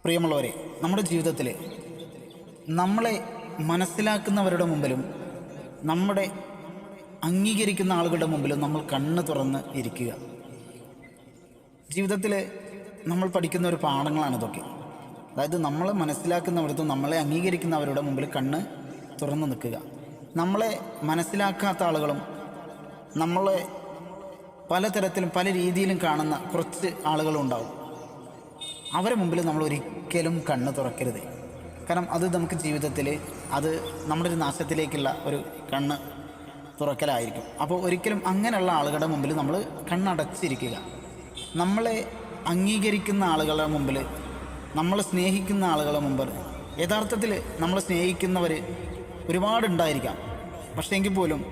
പ്രിയമുള്ളവരെ, നമ്മുടെ ജീവിതത്തിൽ നമ്മളെ മനസ്സിലാക്കുന്നവരുടെ മുമ്പിലും നമ്മുടെ അംഗീകരിക്കുന്ന ആളുകളുടെ മുമ്പിലും നമ്മൾ കണ്ണ് തുറന്ന് ഇരിക്കുക. ജീവിതത്തിൽ നമ്മൾ പഠിക്കുന്ന ഒരു പാഠങ്ങളാണ് ഇതൊക്കെ. അതായത് നമ്മളെ മനസ്സിലാക്കുന്നവരത്തും നമ്മളെ അംഗീകരിക്കുന്നവരുടെ മുമ്പിൽ കണ്ണ് തുറന്ന് നിൽക്കുക. നമ്മളെ മനസ്സിലാക്കാത്ത ആളുകളും നമ്മളെ പലതരത്തിലും പല രീതിയിലും കാണുന്ന കുറച്ച് ആളുകളും ഉണ്ടാവും. അവരെ മുമ്പിൽ നമ്മൾ ഒരിക്കലും കണ്ണ് തുറക്കരുത്. കാരണം അത് നമുക്ക് ജീവിതത്തിൽ അത് നമ്മുടെ ഒരു നാശത്തിലേക്കുള്ള ഒരു കണ്ണ് തുറക്കലായിരിക്കും. അപ്പോൾ ഒരിക്കലും അങ്ങനെയുള്ള ആളുകളുടെ മുമ്പിൽ നമ്മൾ കണ്ണടച്ചിരിക്കുക. നമ്മളെ അംഗീകരിക്കുന്ന ആളുകളുടെ മുമ്പിൽ, നമ്മളെ സ്നേഹിക്കുന്ന ആളുകളുടെ മുമ്പിൽ, യഥാർത്ഥത്തിൽ നമ്മളെ സ്നേഹിക്കുന്നവർ ഒരുപാടുണ്ടായിരിക്കാം. പക്ഷേ എങ്കിൽ പോലും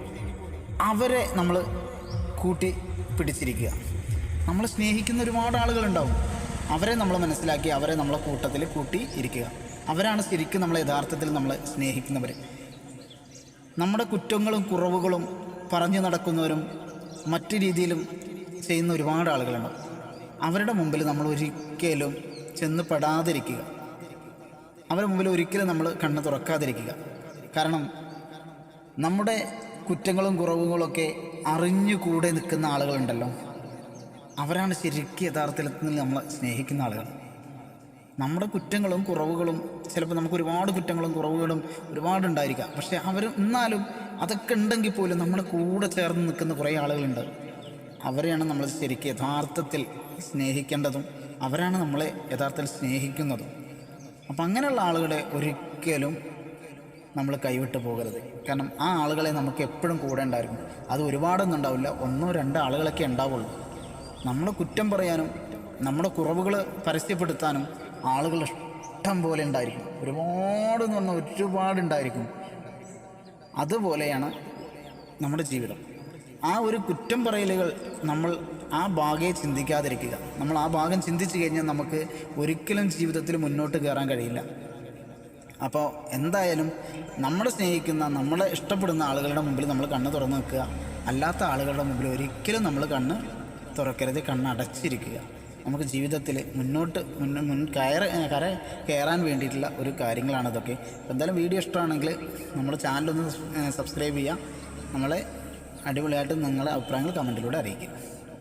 അവരെ നമ്മൾ കൂട്ടി പിടിച്ചിരിക്കുക. നമ്മൾ സ്നേഹിക്കുന്ന ഒരുപാട് ആളുകളുണ്ടാവും. അവരെ നമ്മൾ മനസ്സിലാക്കി അവരെ നമ്മളെ കൂട്ടത്തിൽ കൂട്ടി ഇരിക്കുക. അവരാണ് ശരിക്കും നമ്മളെ യഥാർത്ഥത്തിൽ നമ്മളെ സ്നേഹിക്കുന്നവർ. നമ്മുടെ കുറ്റങ്ങളും കുറവുകളും പറഞ്ഞു നടക്കുന്നവരും മറ്റു രീതിയിലും ചെയ്യുന്ന ഒരുപാട് ആളുകളുണ്ട്. അവരുടെ മുമ്പിൽ നമ്മൾ ഒരിക്കലും ചെന്ന് പെടാതിരിക്കുക. അവരുടെ മുമ്പിൽ ഒരിക്കലും നമ്മൾ കണ്ണ് തുറക്കാതിരിക്കുക. കാരണം നമ്മുടെ കുറ്റങ്ങളും കുറവുകളൊക്കെ അറിഞ്ഞുകൂടെ നിൽക്കുന്ന ആളുകളുണ്ടല്ലോ, അവരാണ് ശരിക്കും യഥാർത്ഥത്തിൽ നമ്മളെ സ്നേഹിക്കുന്ന ആളുകൾ. നമ്മുടെ കുറ്റങ്ങളും കുറവുകളും ചിലപ്പോൾ നമുക്ക് ഒരുപാട് കുറ്റങ്ങളും കുറവുകളും ഒരുപാടുണ്ടായിരിക്കാം. പക്ഷേ എന്നാലും അതൊക്കെ ഉണ്ടെങ്കിൽ പോലും നമ്മുടെ കൂടെ ചേർന്ന് നിൽക്കുന്ന കുറേ ആളുകളുണ്ട്. അവരെയാണ് നമ്മൾ ശരിക്കും യഥാർത്ഥത്തിൽ സ്നേഹിക്കേണ്ടതും അവരാണ് നമ്മളെ യഥാർത്ഥത്തിൽ സ്നേഹിക്കുന്നതും. അപ്പം അങ്ങനെയുള്ള ആളുകളെ ഒരിക്കലും നമ്മൾ കൈവിട്ട് പോകരുത്. കാരണം ആ ആളുകളെ നമുക്ക് എപ്പോഴും കൂടെ ഉണ്ടായിരിക്കും. അത് ഒരുപാടൊന്നും ഉണ്ടാവില്ല, 1-2 ആളുകളൊക്കെ ഉണ്ടാവുള്ളൂ. നമ്മുടെ കുറ്റം പറയാനും നമ്മുടെ കുറവുകൾ പരസ്യപ്പെടുത്താനും ആളുകൾ ഇഷ്ടം പോലെ ഉണ്ടായിരിക്കും. ഒരുപാടെന്ന് പറഞ്ഞാൽ ഒരുപാടുണ്ടായിരിക്കും. അതുപോലെയാണ് നമ്മുടെ ജീവിതം. ആ ഒരു കുറ്റം പറയലുകൾ നമ്മൾ ആ ഭാഗയെ ചിന്തിക്കാതിരിക്കുക. നമ്മൾ ആ ഭാഗം ചിന്തിച്ചു കഴിഞ്ഞാൽ നമുക്ക് ഒരിക്കലും ജീവിതത്തിൽ മുന്നോട്ട് കയറാൻ കഴിയില്ല. അപ്പോൾ എന്തായാലും നമ്മളെ സ്നേഹിക്കുന്ന നമ്മളെ ഇഷ്ടപ്പെടുന്ന ആളുകളുടെ മുമ്പിൽ നമ്മൾ കണ്ണ് തുറന്ന് നിൽക്കുക. അല്ലാത്ത ആളുകളുടെ മുമ്പിൽ ഒരിക്കലും നമ്മൾ കണ്ണ് തുറക്കരുത്, കണ്ണടച്ചിരിക്കുക. നമുക്ക് ജീവിതത്തിൽ മുന്നോട്ട് കയറാൻ വേണ്ടിയിട്ടുള്ള ഒരു കാര്യങ്ങളാണ് ഇതൊക്കെ. എന്തായാലും വീഡിയോ ഇഷ്ടമാണെങ്കിൽ നമ്മുടെ ചാനലൊന്ന് സബ്സ്ക്രൈബ് ചെയ്യുക. നമ്മളെ അടിപൊളിയായിട്ട് നിങ്ങളുടെ അഭിപ്രായങ്ങൾ കമൻറ്റിലൂടെ അറിയിക്കുക.